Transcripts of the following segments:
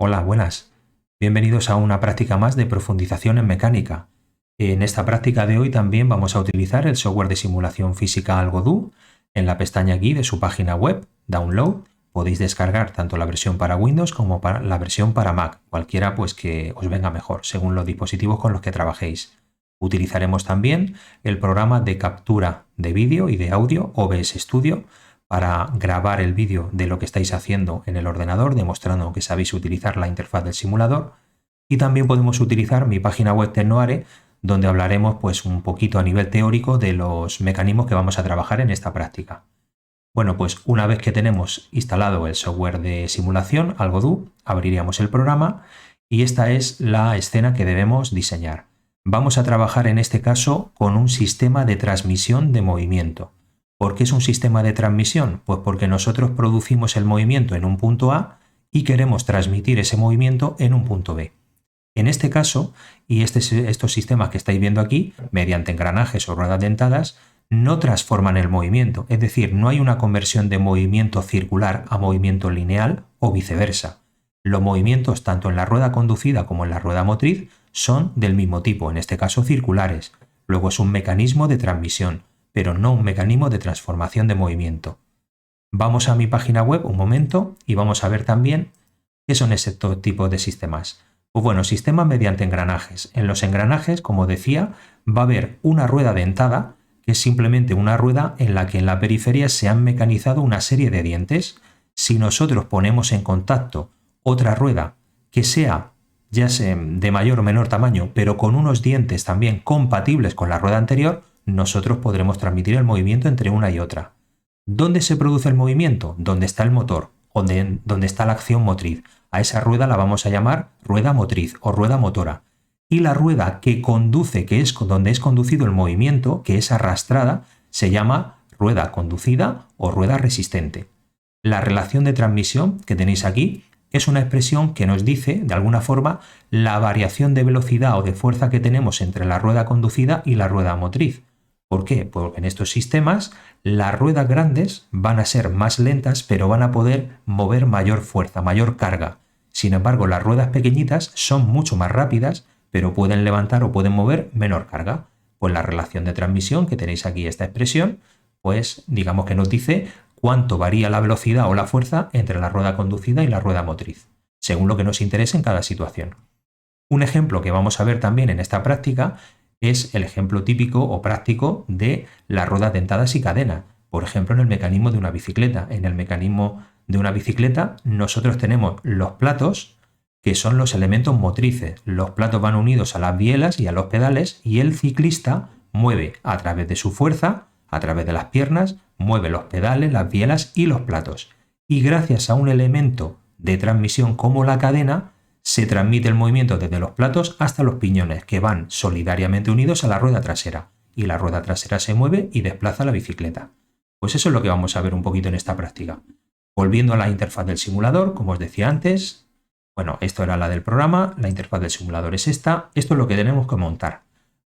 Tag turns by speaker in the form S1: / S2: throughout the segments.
S1: Hola, buenas. Bienvenidos a una práctica más de profundización en mecánica. En esta práctica de hoy también vamos a utilizar el software de simulación física Algodoo. En la pestaña aquí de su página web, Download, podéis descargar tanto la versión para Windows como para la versión para Mac, cualquiera pues que os venga mejor, según los dispositivos con los que trabajéis. Utilizaremos también el programa de captura de vídeo y de audio OBS Studio para grabar el vídeo de lo que estáis haciendo en el ordenador, demostrando que sabéis utilizar la interfaz del simulador. Y también podemos utilizar mi página web Tecnoare, donde hablaremos pues un poquito a nivel teórico de los mecanismos que vamos a trabajar en esta práctica. Bueno, pues una vez que tenemos instalado el software de simulación, Algodoo, abriríamos el programa y esta es la escena que debemos diseñar. Vamos a trabajar en este caso con un sistema de transmisión de movimiento. ¿Por qué es un sistema de transmisión? Pues porque nosotros producimos el movimiento en un punto A y queremos transmitir ese movimiento en un punto B. En este caso, y estos sistemas que estáis viendo aquí, mediante engranajes o ruedas dentadas, no transforman el movimiento, es decir, no hay una conversión de movimiento circular a movimiento lineal o viceversa. Los movimientos tanto en la rueda conducida como en la rueda motriz son del mismo tipo, en este caso circulares. Luego es un mecanismo de transmisión, pero no un mecanismo de transformación de movimiento. Vamos a mi página web un momento y vamos a ver también qué son estos tipos de sistemas. Pues bueno, sistemas mediante engranajes. En los engranajes, como decía, va a haber una rueda dentada, que es simplemente una rueda en la que en la periferia se han mecanizado una serie de dientes. Si nosotros ponemos en contacto otra rueda que sea ya sea de mayor o menor tamaño, pero con unos dientes también compatibles con la rueda anterior, nosotros podremos transmitir el movimiento entre una y otra. ¿Dónde se produce el movimiento? Donde está el motor, donde está la acción motriz. A esa rueda la vamos a llamar rueda motriz o rueda motora. Y la rueda que conduce, que es donde es conducido el movimiento, que es arrastrada, se llama rueda conducida o rueda resistente. La relación de transmisión que tenéis aquí es una expresión que nos dice, de alguna forma, la variación de velocidad o de fuerza que tenemos entre la rueda conducida y la rueda motriz. ¿Por qué? Porque en estos sistemas las ruedas grandes van a ser más lentas, pero van a poder mover mayor fuerza, mayor carga. Sin embargo, las ruedas pequeñitas son mucho más rápidas, pero pueden levantar o pueden mover menor carga. Pues la relación de transmisión que tenéis aquí, esta expresión, pues digamos que nos dice cuánto varía la velocidad o la fuerza entre la rueda conducida y la rueda motriz, según lo que nos interese en cada situación. Un ejemplo que vamos a ver también en esta práctica es el ejemplo típico o práctico de las ruedas dentadas y cadena. Por ejemplo, en el mecanismo de una bicicleta. En el mecanismo de una bicicleta nosotros tenemos los platos, que son los elementos motrices. Los platos van unidos a las bielas y a los pedales y el ciclista mueve a través de su fuerza, a través de las piernas, mueve los pedales, las bielas y los platos. Y gracias a un elemento de transmisión como la cadena, se transmite el movimiento desde los platos hasta los piñones, que van solidariamente unidos a la rueda trasera. Y la rueda trasera se mueve y desplaza la bicicleta. Pues eso es lo que vamos a ver un poquito en esta práctica. Volviendo a la interfaz del simulador, como os decía antes, bueno, esto era la del programa, la interfaz del simulador es esta, esto es lo que tenemos que montar.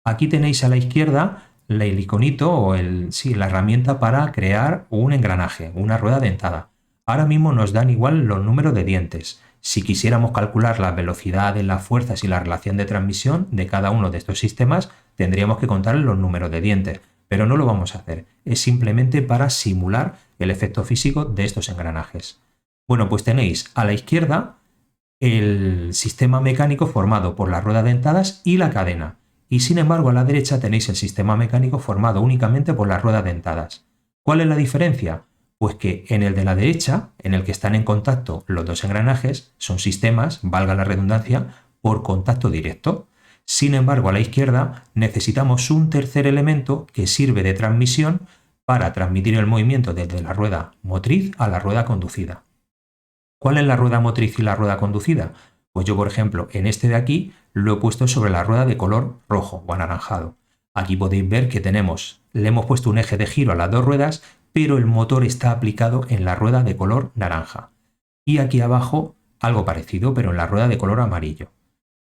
S1: Aquí tenéis a la izquierda el iconito o la herramienta para crear un engranaje, una rueda dentada. Ahora mismo nos dan igual los números de dientes. Si quisiéramos calcular la velocidad de las fuerzas y la relación de transmisión de cada uno de estos sistemas, tendríamos que contar los números de dientes, pero no lo vamos a hacer. Es simplemente para simular el efecto físico de estos engranajes. Bueno, pues tenéis a la izquierda el sistema mecánico formado por las ruedas dentadas y la cadena. Y sin embargo a la derecha tenéis el sistema mecánico formado únicamente por las ruedas dentadas. ¿Cuál es la diferencia? Pues que en el de la derecha, en el que están en contacto los dos engranajes, son sistemas, valga la redundancia, por contacto directo. Sin embargo, a la izquierda necesitamos un tercer elemento que sirve de transmisión para transmitir el movimiento desde la rueda motriz a la rueda conducida. ¿Cuál es la rueda motriz y la rueda conducida? Pues yo, por ejemplo, en este de aquí lo he puesto sobre la rueda de color rojo o anaranjado. Aquí podéis ver que le hemos puesto un eje de giro a las dos ruedas, pero el motor está aplicado en la rueda de color naranja. Y aquí abajo algo parecido, pero en la rueda de color amarillo.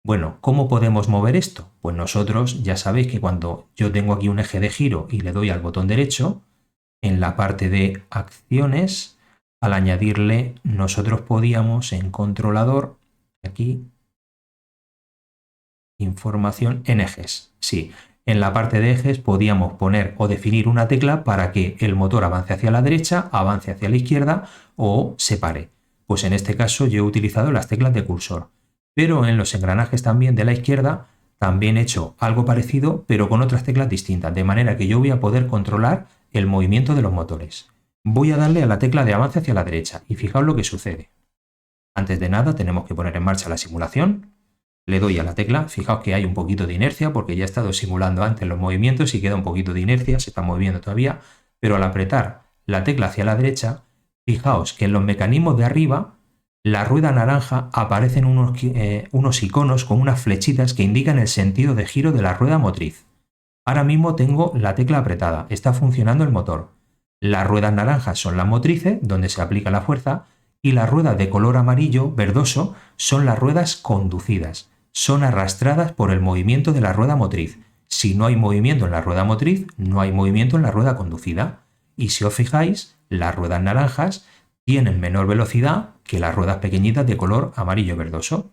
S1: Bueno, ¿cómo podemos mover esto? Pues nosotros ya sabéis que cuando yo tengo aquí un eje de giro y le doy al botón derecho, en la parte de acciones, al añadirle, nosotros podíamos en controlador Aquí, información en ejes. Sí, en la parte de ejes podíamos poner o definir una tecla para que el motor avance hacia la derecha, avance hacia la izquierda o se pare. Pues en este caso yo he utilizado las teclas de cursor. Pero en los engranajes también de la izquierda también he hecho algo parecido, pero con otras teclas distintas, de manera que yo voy a poder controlar el movimiento de los motores. Voy a darle a la tecla de avance hacia la derecha y fijaos lo que sucede. Antes de nada tenemos que poner en marcha la simulación. Le doy a la tecla, fijaos que hay un poquito de inercia porque ya he estado simulando antes los movimientos y queda un poquito de inercia, se está moviendo todavía, pero al apretar la tecla hacia la derecha, fijaos que en los mecanismos de arriba, la rueda naranja aparecen unos iconos con unas flechitas que indican el sentido de giro de la rueda motriz. Ahora mismo tengo la tecla apretada, está funcionando el motor. Las ruedas naranjas son las motrices, donde se aplica la fuerza, y las ruedas de color amarillo verdoso son las ruedas conducidas. Son arrastradas por el movimiento de la rueda motriz. Si no hay movimiento en la rueda motriz, no hay movimiento en la rueda conducida. Y si os fijáis, las ruedas naranjas tienen menor velocidad que las ruedas pequeñitas de color amarillo verdoso.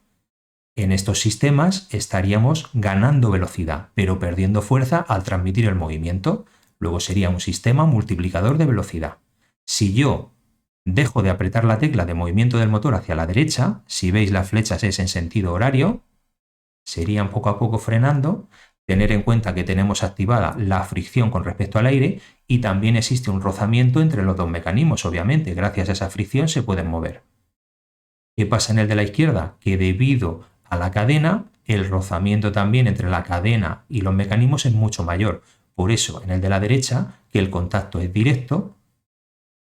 S1: En estos sistemas estaríamos ganando velocidad, pero perdiendo fuerza al transmitir el movimiento. Luego sería un sistema multiplicador de velocidad. Si yo dejo de apretar la tecla de movimiento del motor hacia la derecha, si veis las flechas es en sentido horario, serían poco a poco frenando. Tener en cuenta que tenemos activada la fricción con respecto al aire y también existe un rozamiento entre los dos mecanismos, obviamente, gracias a esa fricción se pueden mover. ¿Qué pasa en el de la izquierda? Que debido a la cadena, el rozamiento también entre la cadena y los mecanismos es mucho mayor. Por eso, en el de la derecha, que el contacto es directo,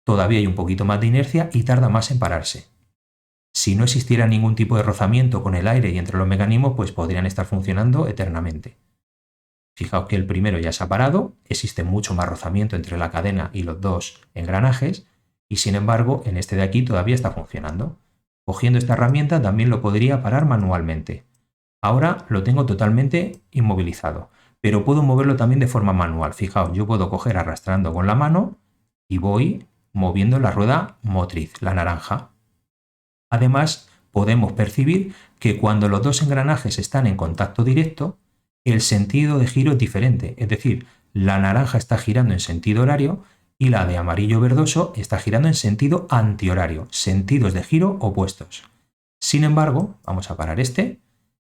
S1: todavía hay un poquito más de inercia y tarda más en pararse. Si no existiera ningún tipo de rozamiento con el aire y entre los mecanismos, pues podrían estar funcionando eternamente. Fijaos que el primero ya se ha parado, existe mucho más rozamiento entre la cadena y los dos engranajes, y sin embargo, en este de aquí todavía está funcionando. Cogiendo esta herramienta también lo podría parar manualmente. Ahora lo tengo totalmente inmovilizado, pero puedo moverlo también de forma manual. Fijaos, yo puedo coger arrastrando con la mano y voy moviendo la rueda motriz, la naranja. Además, podemos percibir que cuando los dos engranajes están en contacto directo, el sentido de giro es diferente, es decir, la naranja está girando en sentido horario y la de amarillo verdoso está girando en sentido antihorario, sentidos de giro opuestos. Sin embargo, vamos a parar este,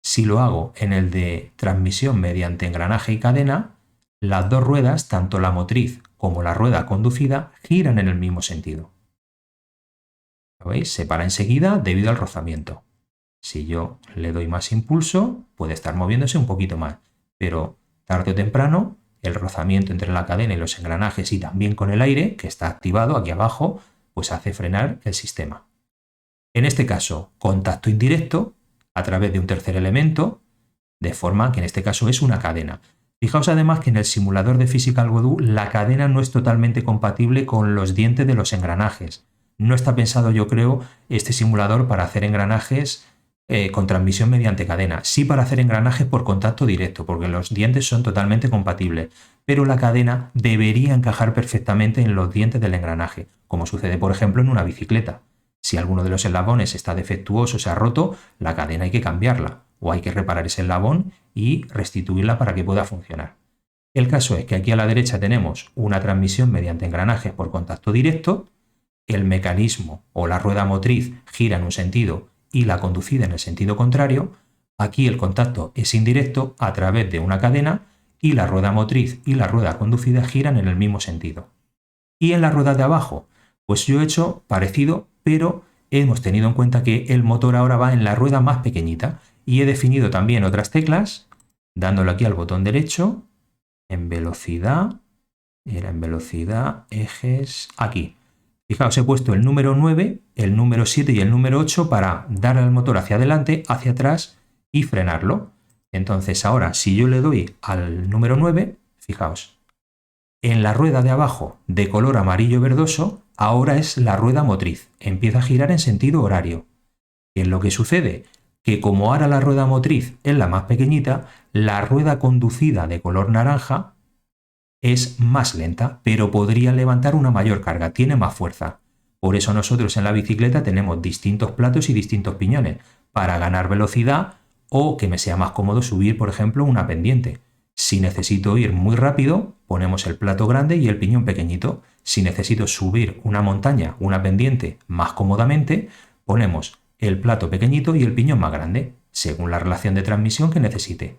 S1: si lo hago en el de transmisión mediante engranaje y cadena, las dos ruedas, tanto la motriz como la rueda conducida, giran en el mismo sentido. ¿Lo veis? Se para enseguida debido al rozamiento. Si yo le doy más impulso, puede estar moviéndose un poquito más, pero tarde o temprano el rozamiento entre la cadena y los engranajes y también con el aire, que está activado aquí abajo, pues hace frenar el sistema. En este caso, contacto indirecto a través de un tercer elemento, de forma que en este caso es una cadena. Fijaos además que en el simulador de Physical Godot la cadena no es totalmente compatible con los dientes de los engranajes. No está pensado, yo creo, este simulador para hacer engranajes con transmisión mediante cadena. Sí para hacer engranajes por contacto directo, porque los dientes son totalmente compatibles, pero la cadena debería encajar perfectamente en los dientes del engranaje, como sucede por ejemplo en una bicicleta. Si alguno de los eslabones está defectuoso, se ha roto, la cadena hay que cambiarla, o hay que reparar ese eslabón y restituirla para que pueda funcionar. El caso es que aquí a la derecha tenemos una transmisión mediante engranajes por contacto directo, el mecanismo o la rueda motriz gira en un sentido y la conducida en el sentido contrario. Aquí el contacto es indirecto a través de una cadena y la rueda motriz y la rueda conducida giran en el mismo sentido. Y en la rueda de abajo, pues yo he hecho parecido, pero hemos tenido en cuenta que el motor ahora va en la rueda más pequeñita y he definido también otras teclas, dándole aquí al botón derecho, en velocidad, ejes, aquí. Fijaos, he puesto el número 9, el número 7 y el número 8 para dar al motor hacia adelante, hacia atrás y frenarlo. Entonces ahora, si yo le doy al número 9, fijaos, en la rueda de abajo de color amarillo verdoso, ahora es la rueda motriz, empieza a girar en sentido horario. ¿Qué es lo que sucede? Que como ahora la rueda motriz es la más pequeñita, la rueda conducida de color naranja es más lenta, pero podría levantar una mayor carga, tiene más fuerza. Por eso nosotros en la bicicleta tenemos distintos platos y distintos piñones, para ganar velocidad o que me sea más cómodo subir, por ejemplo, una pendiente. Si necesito ir muy rápido, ponemos el plato grande y el piñón pequeñito. Si necesito subir una montaña, una pendiente más cómodamente, ponemos el plato pequeñito y el piñón más grande, según la relación de transmisión que necesite.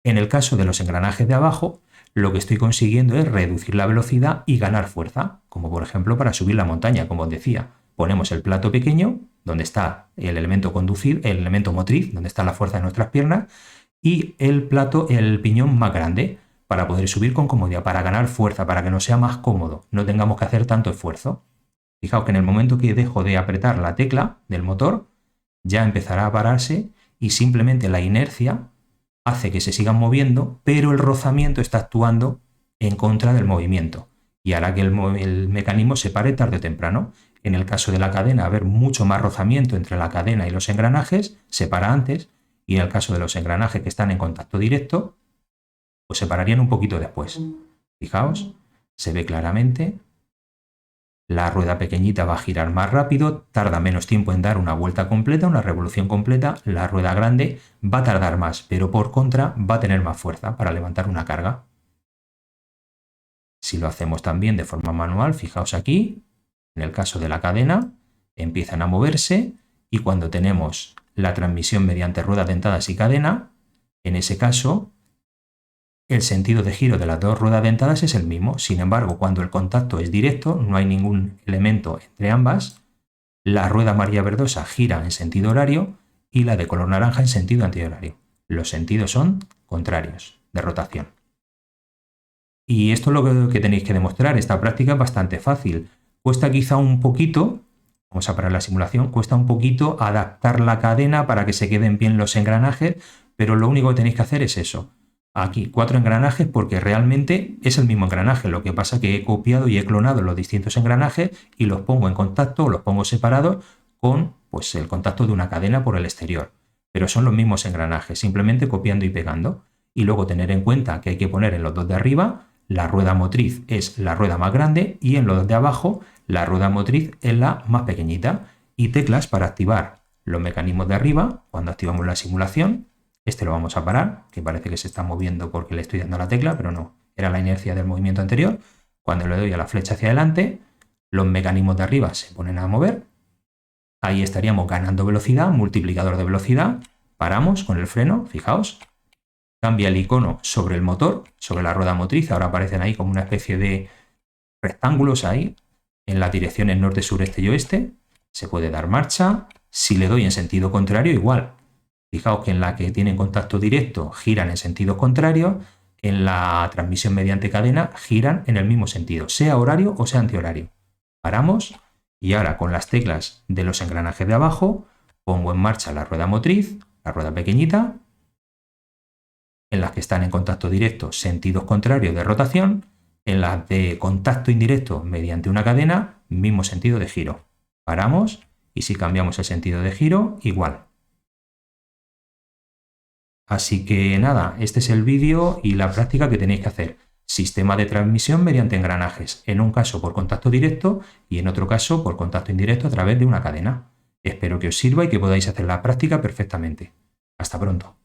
S1: En el caso de los engranajes de abajo, lo que estoy consiguiendo es reducir la velocidad y ganar fuerza, como por ejemplo para subir la montaña, como os decía. Ponemos el plato pequeño, donde está el elemento el elemento motriz, donde está la fuerza de nuestras piernas, y el piñón más grande, para poder subir con comodidad, para ganar fuerza, para que nos sea más cómodo, no tengamos que hacer tanto esfuerzo. Fijaos que en el momento que dejo de apretar la tecla del motor, ya empezará a pararse y simplemente la inercia hace que se sigan moviendo, pero el rozamiento está actuando en contra del movimiento y hará que el mecanismo se pare tarde o temprano. En el caso de la cadena, haber mucho más rozamiento entre la cadena y los engranajes, se para antes, y en el caso de los engranajes que están en contacto directo, pues se pararían un poquito después. Fijaos, se ve claramente. La rueda pequeñita va a girar más rápido, tarda menos tiempo en dar una vuelta completa, una revolución completa. La rueda grande va a tardar más, pero por contra va a tener más fuerza para levantar una carga. Si lo hacemos también de forma manual, fijaos aquí, en el caso de la cadena, empiezan a moverse y cuando tenemos la transmisión mediante ruedas dentadas y cadena, en ese caso, el sentido de giro de las dos ruedas dentadas es el mismo. Sin embargo, cuando el contacto es directo, no hay ningún elemento entre ambas, la rueda amarilla verdosa gira en sentido horario y la de color naranja en sentido antihorario. Los sentidos son contrarios de rotación. Y esto es lo que tenéis que demostrar. Esta práctica es bastante fácil. Cuesta quizá un poquito, vamos a parar la simulación, cuesta un poquito adaptar la cadena para que se queden bien los engranajes, pero lo único que tenéis que hacer es eso. Aquí 4 engranajes porque realmente es el mismo engranaje, lo que pasa es que he copiado y he clonado los distintos engranajes y los pongo en contacto o los pongo separados con pues, el contacto de una cadena por el exterior. Pero son los mismos engranajes, simplemente copiando y pegando. Y luego tener en cuenta que hay que poner en los dos de arriba, la rueda motriz es la rueda más grande y en los dos de abajo la rueda motriz es la más pequeñita. Y teclas para activar los mecanismos de arriba, cuando activamos la simulación. Este lo vamos a parar, que parece que se está moviendo porque le estoy dando a la tecla, pero no, era la inercia del movimiento anterior. Cuando le doy a la flecha hacia adelante, los mecanismos de arriba se ponen a mover. Ahí estaríamos ganando velocidad, multiplicador de velocidad. Paramos con el freno, fijaos. Cambia el icono sobre el motor, sobre la rueda motriz. Ahora aparecen ahí como una especie de rectángulos ahí, en las direcciones norte, sureste y oeste. Se puede dar marcha. Si le doy en sentido contrario, igual. Fijaos que en la que tienen contacto directo giran en sentido contrario, en la transmisión mediante cadena giran en el mismo sentido, sea horario o sea antihorario. Paramos y ahora con las teclas de los engranajes de abajo pongo en marcha la rueda motriz, la rueda pequeñita, en las que están en contacto directo sentidos contrarios de rotación, en las de contacto indirecto mediante una cadena, mismo sentido de giro. Paramos y si cambiamos el sentido de giro, igual. Así que nada, este es el vídeo y la práctica que tenéis que hacer. Sistema de transmisión mediante engranajes, en un caso por contacto directo y en otro caso por contacto indirecto a través de una cadena. Espero que os sirva y que podáis hacer la práctica perfectamente. Hasta pronto.